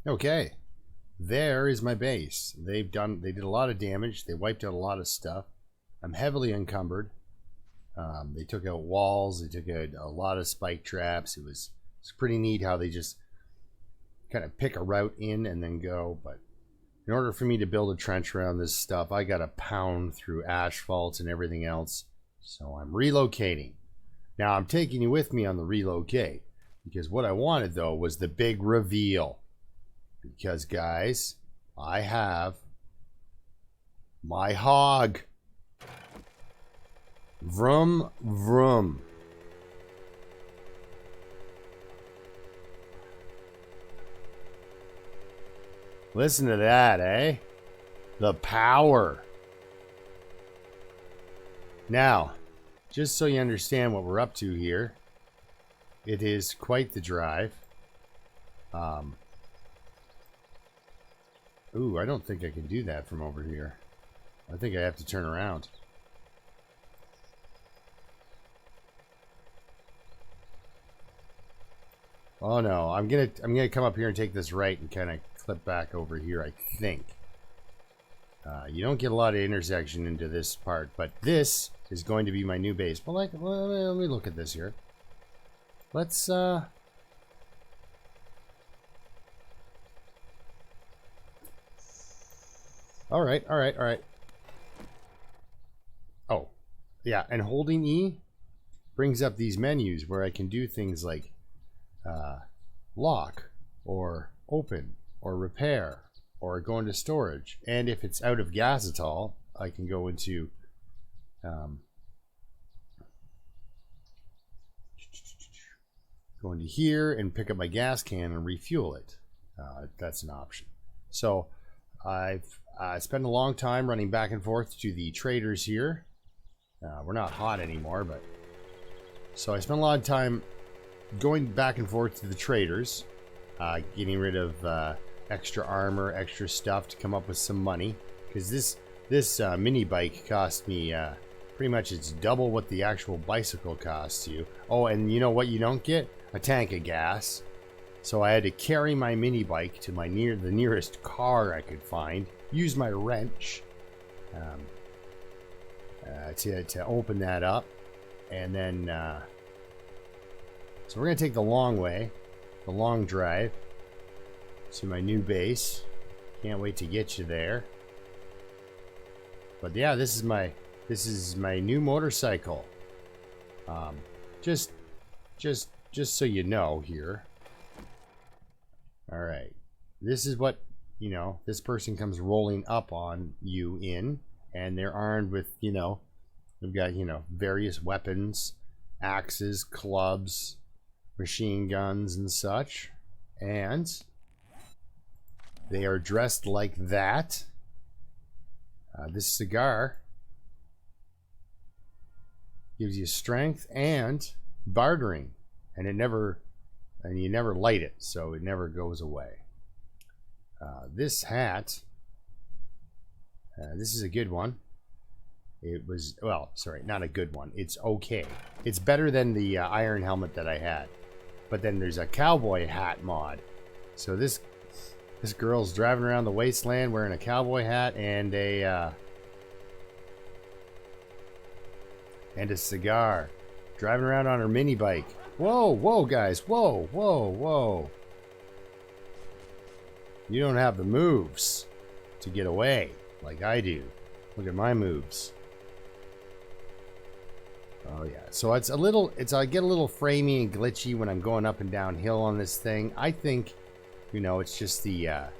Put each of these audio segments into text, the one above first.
Okay, there is my base. They did a lot of damage. They wiped out a lot of stuff. I'm heavily encumbered. They took out walls. They took out a lot of spike traps. It's pretty neat how they just kind of pick a route in and then go. But in order for me to build a trench around this stuff, I got to pound through asphalt and everything else. So I'm relocating. Now I'm taking you with me on the relocate because what I wanted though was the big reveal. Because guys, I have my hog. Vroom vroom. Listen to that, eh? The power. Now, just so you understand what we're up to here, it is quite the drive. Ooh, I don't think I can do that from over here. I think I have to turn around. Oh no, I'm gonna come up here and take this right and kind of clip back over here, I think. You don't get a lot of intersection into this part, but this is going to be my new base. Well, let me look at this here. Let's all right. Oh, yeah, and holding E brings up these menus where I can do things like lock or open or repair or go into storage. And if it's out of gas at all, I can go into go into here and pick up my gas can and refuel it. That's an option. So I've spent a long time running back and forth to the traders here. We're not hot anymore, but so I spent a lot of time going back and forth to the traders, getting rid of extra armor, extra stuff to come up with some money. Because this mini bike cost me pretty much it's double what the actual bicycle costs you. Oh, and you know what you don't get? A tank of gas. So I had to carry my mini bike to the nearest car I could find. Use my wrench to open that up, and then so we're gonna take the long way, the long drive to my new base. Can't wait to get you there. But yeah, this is my new motorcycle. Just so you know here. All right, this is what, you know, this person comes rolling up on you in, and they're armed with, you know, they've got, you know, various weapons, axes, clubs, machine guns and such, and they are dressed like that. This cigar gives you strength and bartering, and you never light it, so it never goes away. This hat, this is a good one. It was, well, sorry, not a good one. It's okay. It's better than the iron helmet that I had. But then there's a cowboy hat mod. So this girl's driving around the wasteland wearing a cowboy hat and a cigar, driving around on her mini bike. Whoa, guys, whoa. You don't have the moves to get away like I do. Look at my moves. Oh yeah, so I get a little framey and glitchy when I'm going up and downhill on this thing. I think, you know, it's just the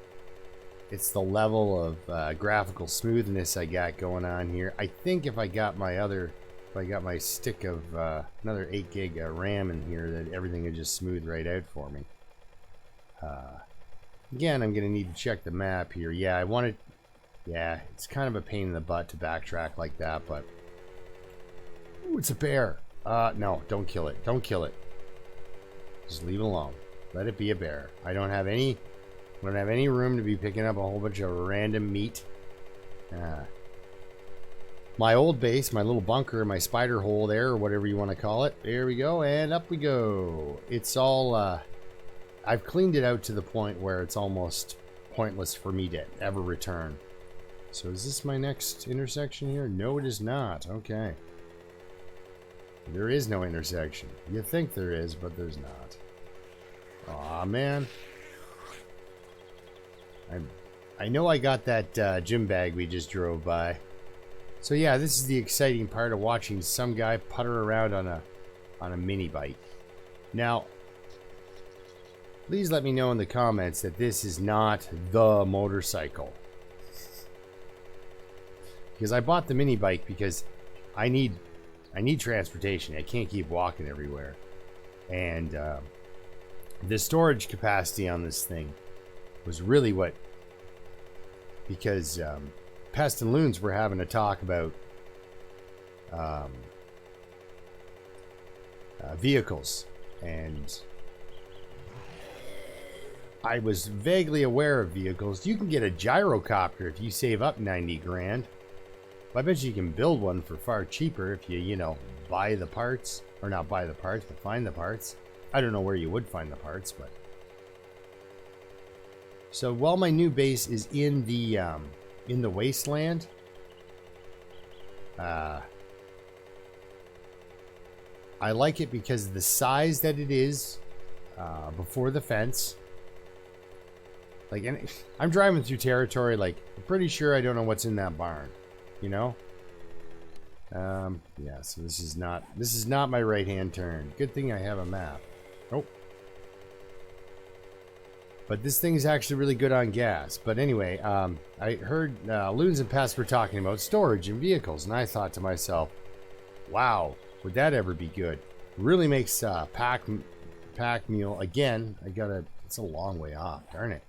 level of graphical smoothness I got going on here. I think if I got my stick of another 8 gig RAM in here, that everything would just smooth right out for me. Again, I'm gonna need to check the map here. Yeah, it's kind of a pain in the butt to backtrack like that, but ooh, it's a bear. No, don't kill it. Don't kill it. Just leave it alone. Let it be a bear. I don't have any room to be picking up a whole bunch of random meat. My old base, my little bunker, my spider hole there, or whatever you want to call it. There we go, and up we go. It's all I've cleaned it out to the point where it's almost pointless for me to ever return. So is this my next intersection here? No, it is not. Okay. There is no intersection. You think there is, but there's not. Aw, man. I know I got that gym bag we just drove by. So yeah, this is the exciting part of watching some guy putter around on a mini bike. Now, please let me know in the comments that this is not the motorcycle. Because I bought the mini bike because I need transportation. I can't keep walking everywhere. And the storage capacity on this thing was really what... Because Pest and Loons were having a talk about vehicles. And I was vaguely aware of vehicles. You can get a gyrocopter if you save up 90 grand. I bet you can build one for far cheaper if you know, buy the parts. Or not buy the parts, but find the parts. I don't know where you would find the parts, but... So while my new base is in the wasteland, I like it because of the size that it is before the fence. Like, and I'm driving through territory, like, I'm pretty sure I don't know what's in that barn, you know? Yeah, so this is not my right-hand turn. Good thing I have a map. Oh. But this thing is actually really good on gas. But anyway, I heard Loons and Pest were talking about storage in vehicles, and I thought to myself, wow, would that ever be good? Really makes pack mule, again, it's a long way off, darn it.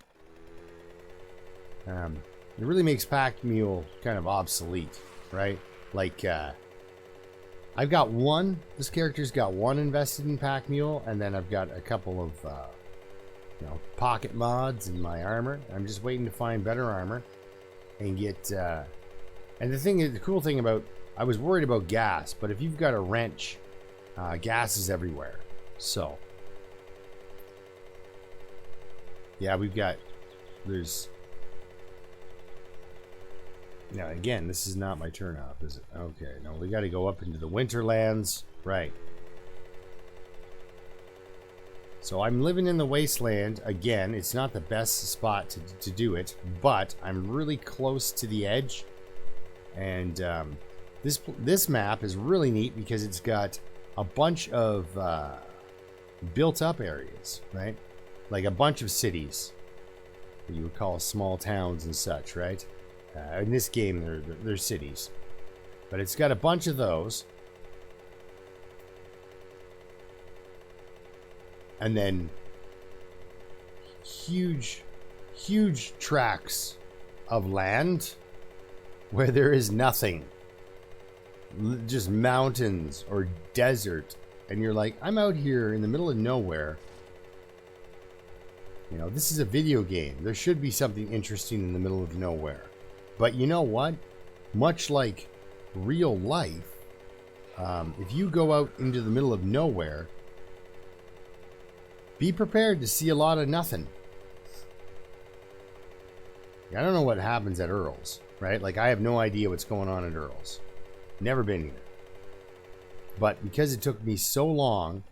It really makes pack mule kind of obsolete, right? Like, I've got one, this character's got one invested in pack mule, and then I've got a couple of, you know, pocket mods in my armor. I'm just waiting to find better armor and get, and the cool thing about, I was worried about gas, but if you've got a wrench, gas is everywhere. So, yeah, there's, now again, this is not my turn off, is it? Okay, no, we got to go up into the Winterlands, right. So I'm living in the wasteland. Again, it's not the best spot to do it, but I'm really close to the edge. And this map is really neat because it's got a bunch of built up areas, right? Like a bunch of cities that you would call small towns and such, right? In this game, they're cities. But it's got a bunch of those. And then huge tracts of land where there is nothing. Just mountains or desert. And you're like, I'm out here in the middle of nowhere. You know, this is a video game. There should be something interesting in the middle of nowhere. But you know what? Much like real life, if you go out into the middle of nowhere, be prepared to see a lot of nothing. I don't know what happens at Earl's, right? Like, I have no idea what's going on at Earl's. Never been here. But because it took me so long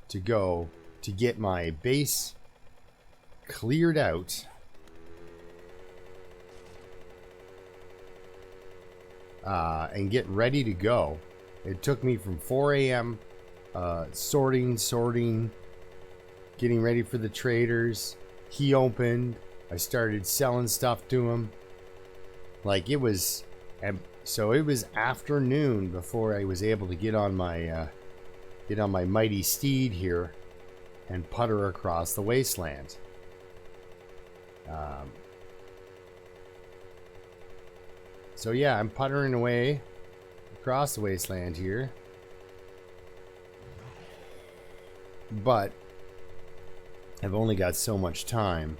to go to get my base cleared out, and get ready to go, it took me from 4 a.m. Sorting, getting ready for the traders. He opened. I started selling stuff to him. Like, it was, and so it was afternoon before I was able to get on my mighty steed here and putter across the wasteland. So yeah, I'm puttering away across the wasteland here. But I've only got so much time.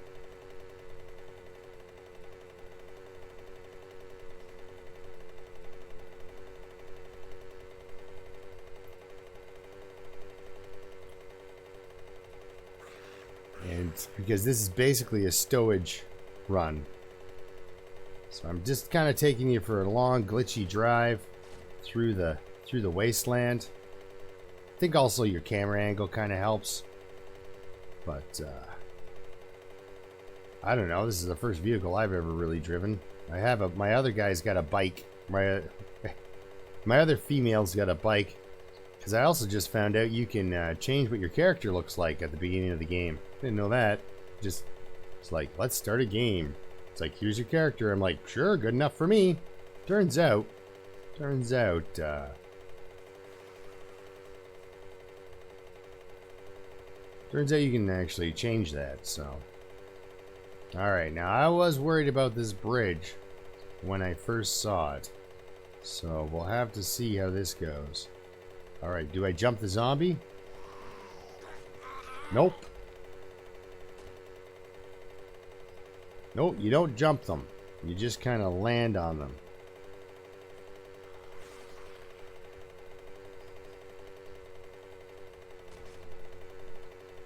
perfect because this is basically a stowage run. So I'm just kind of taking you for a long glitchy drive through the wasteland. I think also your camera angle kind of helps. But I don't know, this is the first vehicle I've ever really driven. My other guy's got a bike. My other female's got a bike. Because I also just found out you can change what your character looks like at the beginning of the game. Didn't know that. It's like, let's start a game. It's like, here's your character. I'm like, sure, good enough for me. Turns out you can actually change that, so. Alright, now I was worried about this bridge when I first saw it. So we'll have to see how this goes. Alright, do I jump the zombie? Nope. Nope, you don't jump them. You just kind of land on them.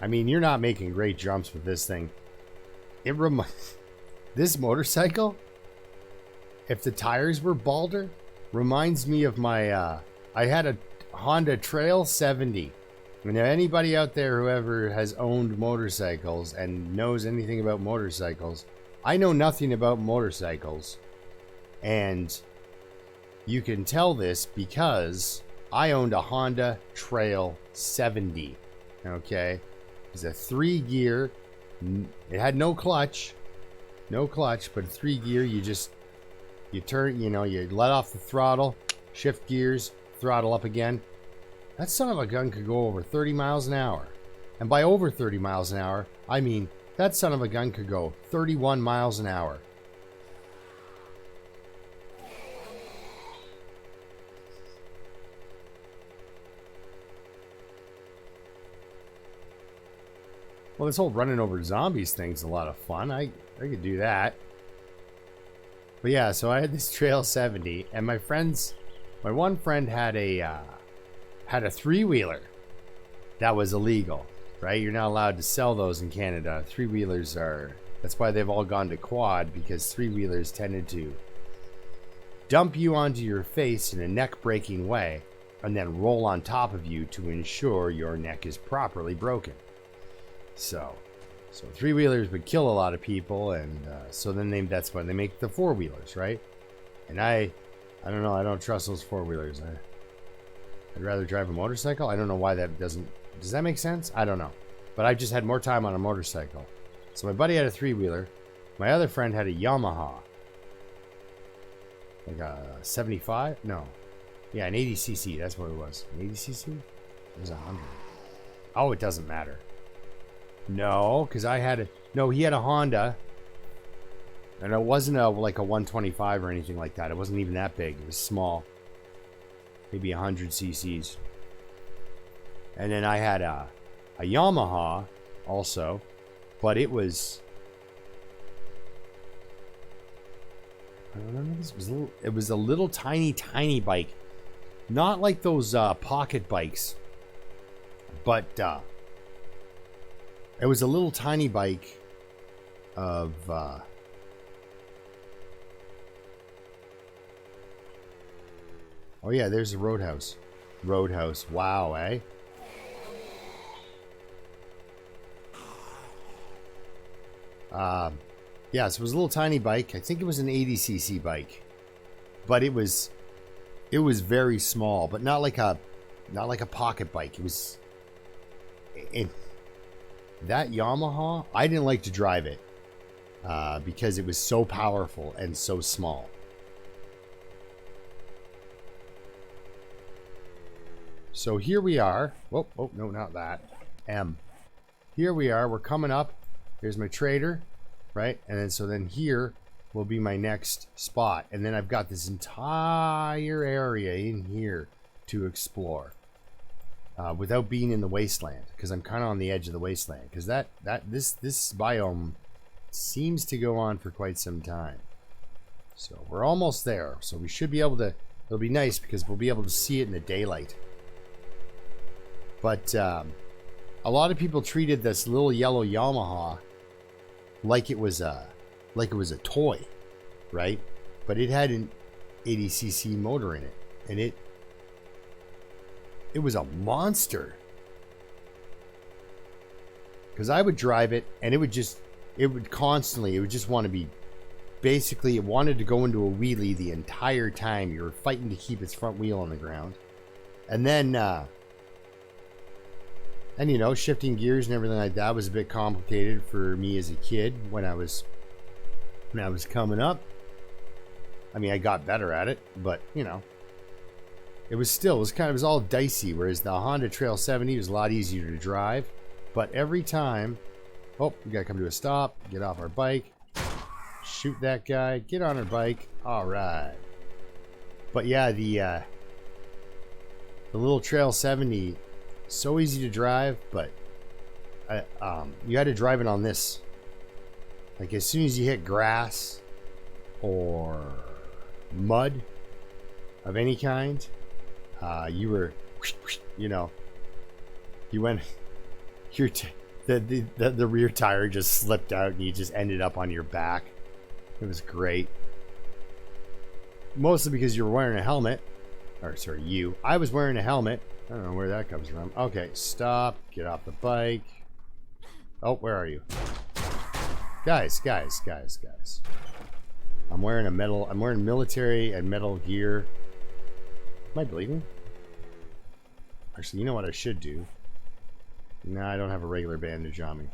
I mean, you're not making great jumps with this thing. It reminds... This motorcycle, if the tires were balder, reminds me of my... I had a Honda Trail 70. And anybody out there who ever has owned motorcycles and knows anything about motorcycles, I know nothing about motorcycles. And you can tell this because I owned a Honda Trail 70. Okay? It was a 3-gear. It had no clutch. No clutch, but 3-gear, you turn, you let off the throttle, shift gears, throttle up again. That son of a gun could go over 30 miles an hour. And by over 30 miles an hour, I mean that son of a gun could go 31 miles an hour. Well, this whole running over zombies thing's a lot of fun. I could do that. But yeah, so I had this Trail 70, and my one friend had a 3-wheeler that was illegal, right? You're not allowed to sell those in Canada. 3-wheelers are, that's why they've all gone to quad, because 3-wheelers tended to dump you onto your face in a neck-breaking way, and then roll on top of you to ensure your neck is properly broken. So 3-wheelers would kill a lot of people, and so then that's why they make the 4-wheelers, right? And I don't know, I don't trust those 4-wheelers. I'd rather drive a motorcycle. I don't know why that doesn't... Does that make sense? I don't know. But I just had more time on a motorcycle. So my buddy had a 3-wheeler. My other friend had a Yamaha. Like a 75? No. Yeah, an 80cc. That's what it was. An 80cc? It was 100. Oh, it doesn't matter. No, because I had a... No, he had a Honda. And it wasn't like a 125 or anything like that. It wasn't even that big. It was small. Maybe 100 cc's. And then I had a Yamaha also. But it was... I don't know. It was a little tiny bike. Not like those pocket bikes. But... it was a little tiny bike of oh yeah, there's the Roadhouse. Roadhouse. Wow, eh? Yeah, so it was a little tiny bike. I think it was an 80cc bike. But it was very small, but not like a pocket bike. It was that Yamaha, I didn't like to drive it because it was so powerful and so small. So here we are. Oh, no, not that. Here we are. We're coming up. Here's my trader, right? And then here will be my next spot. And then I've got this entire area in here to explore. Without being in the wasteland, because I'm kind of on the edge of the wasteland, because this biome seems to go on for quite some time. So we're almost there. So we should be able to. It'll be nice because we'll be able to see it in the daylight. But a lot of people treated this little yellow Yamaha like it was a toy, right? But it had an 80cc motor in it, and it was a monster. Because I would drive it, and it would just want to be, basically it wanted to go into a wheelie the entire time. You were fighting to keep its front wheel on the ground. And then, and you know, shifting gears and everything like that was a bit complicated for me as a kid when I was coming up. I mean, I got better at it, but you know, it was all dicey. Whereas the Honda Trail 70 was a lot easier to drive. But every time, oh, we gotta come to a stop, get off our bike, shoot that guy, get on our bike. All right. But yeah, the little Trail 70, so easy to drive, but you had to drive it on this. Like as soon as you hit grass or mud of any kind, you were, you know, you went, the rear tire just slipped out and you just ended up on your back. It was great. Mostly because you were wearing a helmet. Or sorry, I was wearing a helmet. I don't know where that comes from. Okay, stop. Get off the bike. Oh, where are you? Guys. I'm wearing military and metal gear. Am I bleeding? Actually, you know what I should do? No, I don't have a regular bandage on me.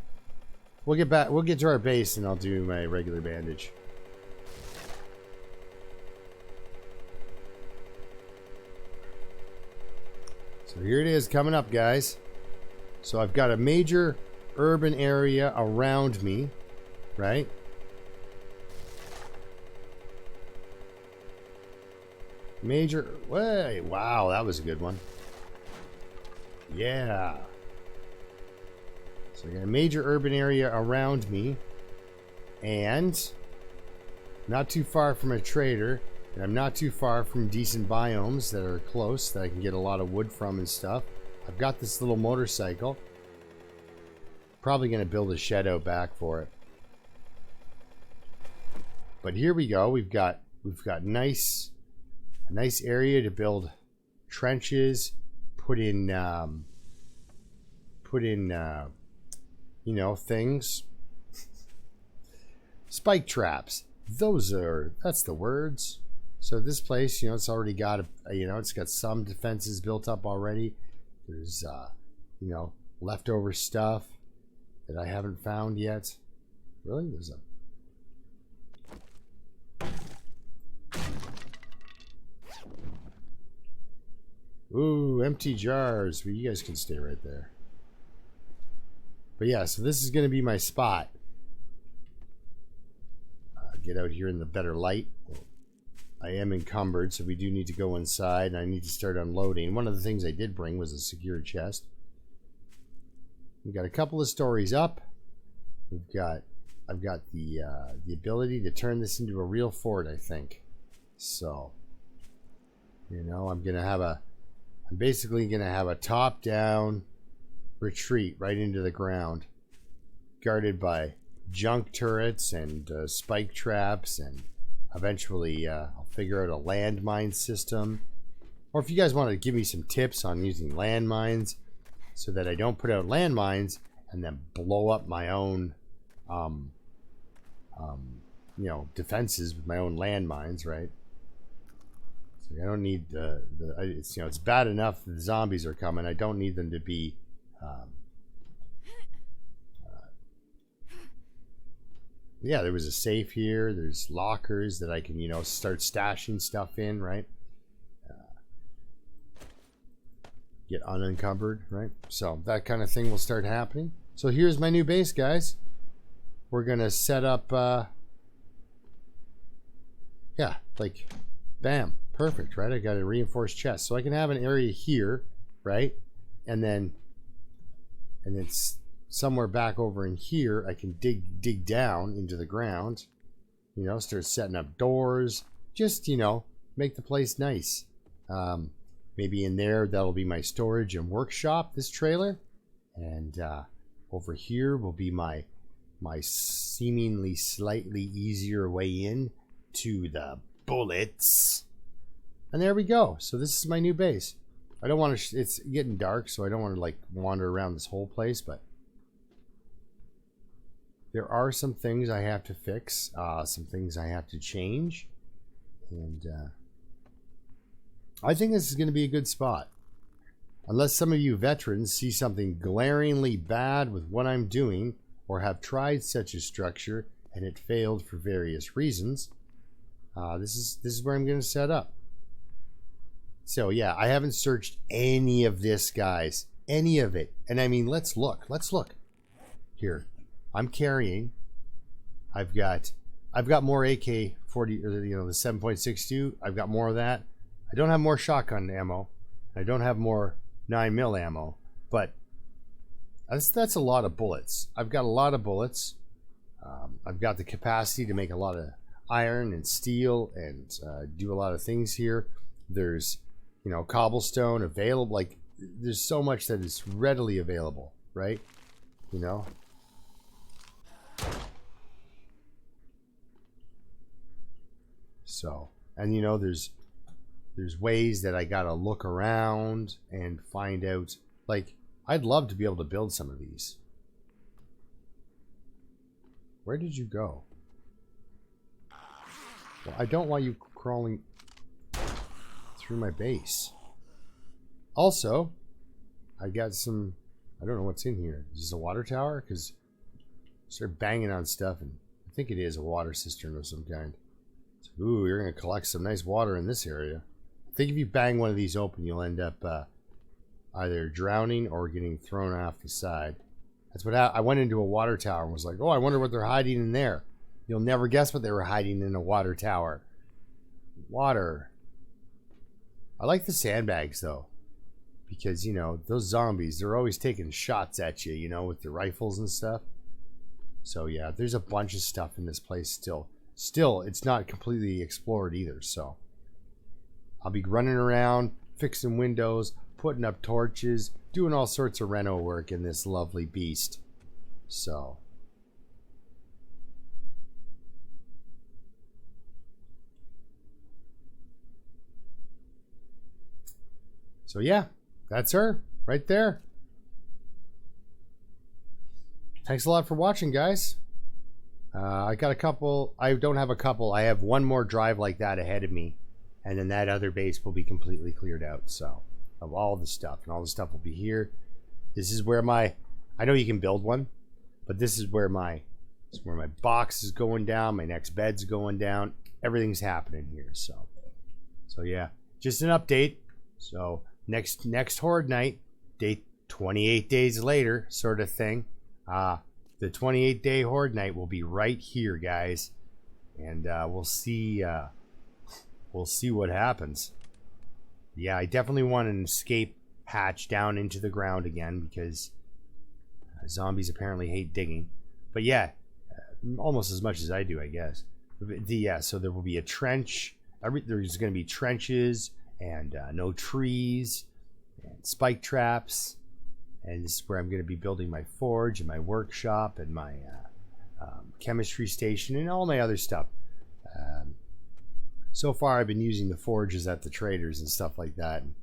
We'll get to our base and I'll do my regular bandage. So here it is coming up, guys. So I've got a major urban area around me, right? Wow, that was a good one. Yeah. So I got a major urban area around me, and not too far from a trader, and I'm not too far from decent biomes that are close that I can get a lot of wood from and stuff. I've got this little motorcycle. Probably going to build a shed out back for it. But here we go. We've got a nice area to build trenches, put in you know, things. Spike traps. That's the words. So this place, you know, it's already got it's got some defenses built up already. There's you know, leftover stuff that I haven't found yet. Really? There's ooh, empty jars. Well, you guys can stay right there. But yeah, so this is going to be my spot. Get out here in the better light. I am encumbered, so we do need to go inside, and I need to start unloading. One of the things I did bring was a secure chest. We've got a couple of stories up. I've got the ability to turn this into a real fort, I think. So, you know, I'm basically gonna have a top-down retreat right into the ground, guarded by junk turrets and spike traps, and eventually I'll figure out a landmine system. Or if you guys want to give me some tips on using landmines so that I don't put out landmines and then blow up my own you know, defenses with my own landmines, right? So I don't need it's, you know, it's bad enough the zombies are coming. I don't need them to be yeah, there was a safe here. There's lockers that I can, you know, start stashing stuff in, right? Get unencumbered, right? So that kind of thing will start happening. So here's my new base, guys. We're gonna set up yeah, like bam, perfect, right? I got a reinforced chest, so I can have an area here, right? And then somewhere back over in here, I can dig down into the ground, you know, start setting up doors, just, you know, make the place nice. Maybe in there, that'll be my storage and workshop, this trailer. And over here will be my seemingly slightly easier way in to the bullets. And there we go. So this is my new base. I don't want to, it's getting dark, so I don't want to like wander around this whole place, but there are some things I have to fix, some things I have to change, and I think this is going to be a good spot. Unless some of you veterans see something glaringly bad with what I'm doing, or have tried such a structure and it failed for various reasons, this is where I'm going to set up. So yeah, I haven't searched any of this, guys. Any of it. And I mean, let's look. Let's look. Here. I'm carrying. I've got more AK-40, or the 7.62. I've got more of that. I don't have more shotgun ammo. I don't have more 9mm ammo. But that's a lot of bullets. I've got a lot of bullets. I've got the capacity to make a lot of iron and steel and do a lot of things here. There's cobblestone available. Like, there's so much that is readily available, right? So, and there's ways that I gotta look around and find out. Like, I'd love to be able to build some of these. Where did you go? Well, I don't want you crawling through my base. Also, I got some, I don't know what's in here. Is this a water tower? Because I started banging on stuff, and I think it is a water cistern of some kind. So, ooh, you're going to collect some nice water in this area. I think if you bang one of these open, you'll end up either drowning or getting thrown off the side. That's what I went into a water tower and was like, oh, I wonder what they're hiding in there. You'll never guess what they were hiding in a water tower. Water. I like the sandbags, though, because, those zombies, they're always taking shots at you, with the rifles and stuff. So, yeah, there's a bunch of stuff in this place still. Still, it's not completely explored either, so I'll be running around, fixing windows, putting up torches, doing all sorts of reno work in this lovely beast. So yeah, that's her right there. Thanks a lot for watching, guys. I got a couple. I don't have a couple. I have one more drive like that ahead of me, and then that other base will be completely cleared out. So, of all the stuff, and all the stuff will be here. This is where I know you can build one, but this is where my box is going down. My next bed's going down. Everything's happening here. So yeah, just an update. So next Horde night, 28 days later, sort of thing. The 28-day Horde night will be right here, guys, and we'll see what happens. Yeah, I definitely want an escape hatch down into the ground again, because zombies apparently hate digging. But yeah, almost as much as I do, I guess. So there will be a trench. There's going to be trenches and no trees and spike traps. And this is where I'm going to be building my forge and my workshop and my chemistry station and all my other stuff. So far, I've been using the forges at the traders and stuff like that. And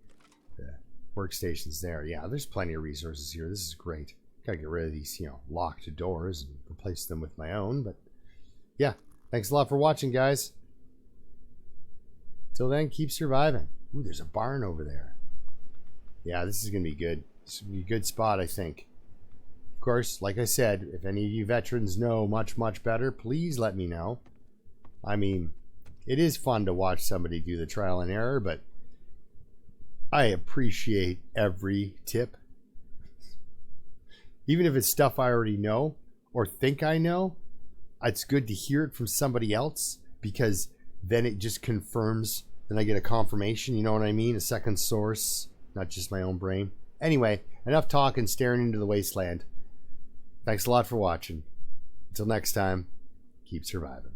the workstations there. Yeah, there's plenty of resources here. This is great. Gotta get rid of these, locked doors and replace them with my own. But yeah, thanks a lot for watching, guys. Till then, keep surviving. Ooh, there's a barn over there. Yeah, this is going to be good. This will be a good spot, I think. Of course, like I said, if any of you veterans know much, much better, please let me know. I mean, it is fun to watch somebody do the trial and error, but I appreciate every tip. Even if it's stuff I already know or think I know, it's good to hear it from somebody else, because then it just confirms, then I get a confirmation, you know what I mean? A second source, not just my own brain. Anyway, enough talking, staring into the wasteland. Thanks a lot for watching. Until next time, keep surviving.